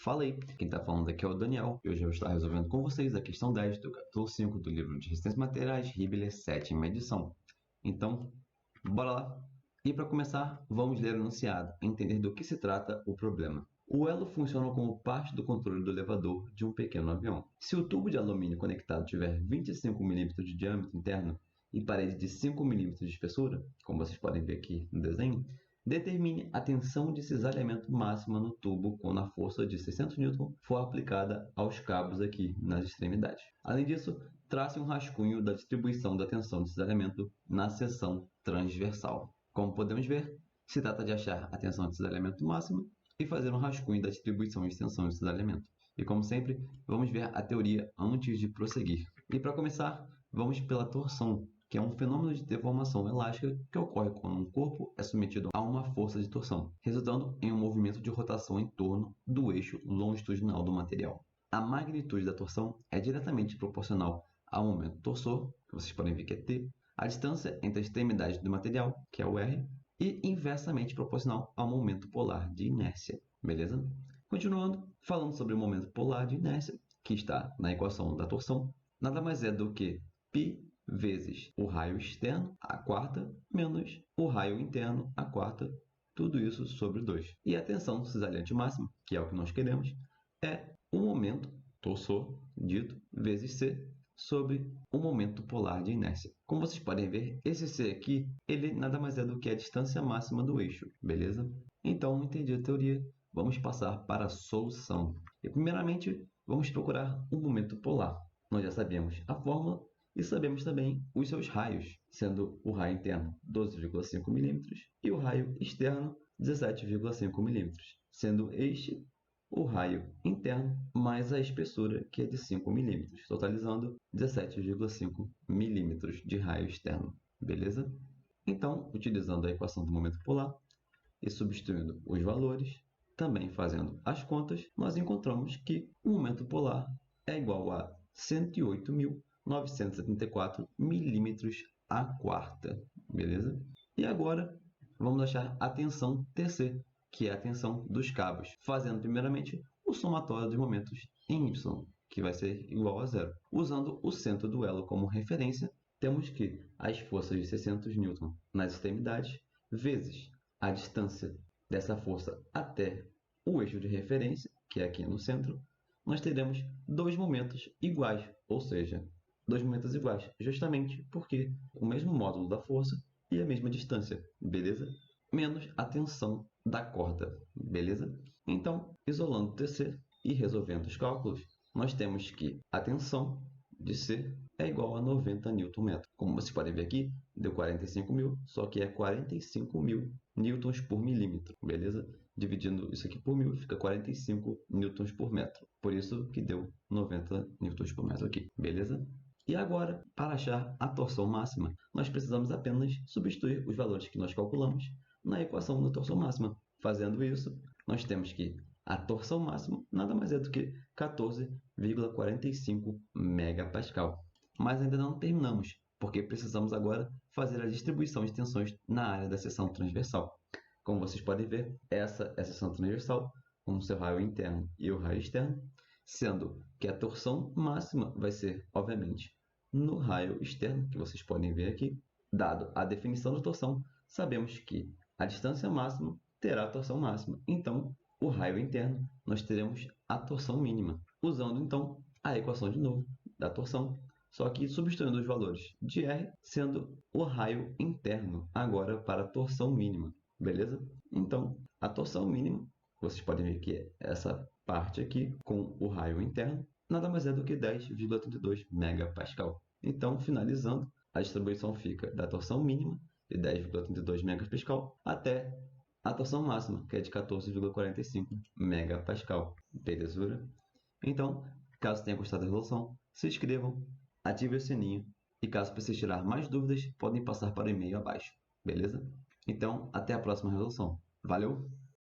Fala aí, quem tá falando aqui é o Daniel e hoje eu vou estar resolvendo com vocês a questão 10 do capítulo 5 do livro de Resistência e Materiais, Hibbeler, 7ª edição. Então, bora lá! E para começar, vamos ler o enunciado e entender do que se trata o problema. O elo funciona como parte do controle do elevador de um pequeno avião. Se o tubo de alumínio conectado tiver 25 mm de diâmetro interno e parede de 5 mm de espessura, como vocês podem ver aqui no desenho, determine a tensão de cisalhamento máxima no tubo quando a força de 600 N for aplicada aos cabos aqui nas extremidades. Além disso, trace um rascunho da distribuição da tensão de cisalhamento na seção transversal. Como podemos ver, se trata de achar a tensão de cisalhamento máxima e fazer um rascunho da distribuição e extensão de cisalhamento. E como sempre, vamos ver a teoria antes de prosseguir. E para começar, vamos pela torção, que é um fenômeno de deformação elástica que ocorre quando um corpo é submetido a uma força de torção, resultando em um movimento de rotação em torno do eixo longitudinal do material. A magnitude da torção é diretamente proporcional ao momento torsor, que vocês podem ver que é T, a distância entre as extremidades do material, que é o R, e inversamente proporcional ao momento polar de inércia. Beleza? Continuando, falando sobre o momento polar de inércia, que está na equação da torção, nada mais é do que π vezes o raio externo, a quarta, menos o raio interno, a quarta, tudo isso sobre 2. E a tensão cisalhante máxima, que é o que nós queremos, é o momento torsor, dito, vezes C, sobre o momento polar de inércia. Como vocês podem ver, esse C aqui, ele nada mais é do que a distância máxima do eixo, beleza? Então, entendi a teoria, vamos passar para a solução. E primeiramente, vamos procurar o momento polar. Nós já sabemos a fórmula, e sabemos também os seus raios, sendo o raio interno 12,5 mm e o raio externo 17,5 mm, sendo este o raio interno mais a espessura, que é de 5 mm, totalizando 17,5 mm de raio externo. Beleza? Então, utilizando a equação do momento polar e substituindo os valores, também fazendo as contas, nós encontramos que o momento polar é igual a 108.974 milímetros a quarta, beleza? E agora vamos achar a tensão TC, que é a tensão dos cabos, fazendo primeiramente o somatório dos momentos em Y, que vai ser igual a zero. Usando o centro do elo como referência, temos que as forças de 600 N nas extremidades, vezes a distância dessa força até o eixo de referência, que é aqui no centro, nós teremos dois momentos iguais, ou seja, dois momentos iguais, justamente porque o mesmo módulo da força e a mesma distância, beleza? Menos a tensão da corda, beleza? Então, isolando TC e resolvendo os cálculos, nós temos que a tensão de C é igual a 90 Nm. Como vocês podem ver aqui, deu 45.000, só que é 45.000 newtons por milímetro, beleza? Dividindo isso aqui por 1.000, fica 45 newtons por metro. Por isso que deu 90 newtons por metro aqui, beleza? E agora, para achar a torção máxima, nós precisamos apenas substituir os valores que nós calculamos na equação da torção máxima. Fazendo isso, nós temos que a torção máxima nada mais é do que 14,45 megapascal. Mas ainda não terminamos, porque precisamos agora fazer a distribuição de tensões na área da seção transversal. Como vocês podem ver, essa é a seção transversal, com o seu raio interno e o raio externo, sendo que a torção máxima vai ser, obviamente, no raio externo, que vocês podem ver aqui. Dado a definição da torção, sabemos que a distância máxima terá a torção máxima. Então, o raio interno, nós teremos a torção mínima. Usando, então, a equação de novo da torção, só que substituindo os valores de R, sendo o raio interno agora para a torção mínima. Beleza? Então, a torção mínima, vocês podem ver que é essa parte aqui, com o raio interno, nada mais é do que 10,32 megapascal. Então, finalizando, a distribuição fica da torção mínima, de 10,32 megapascal, até a torção máxima, que é de 14,45 megapascal. Belezura? Então, caso tenha gostado da resolução, se inscrevam, ative o sininho e caso precisem tirar mais dúvidas, podem passar para o e-mail abaixo. Beleza? Então, até a próxima resolução. Valeu!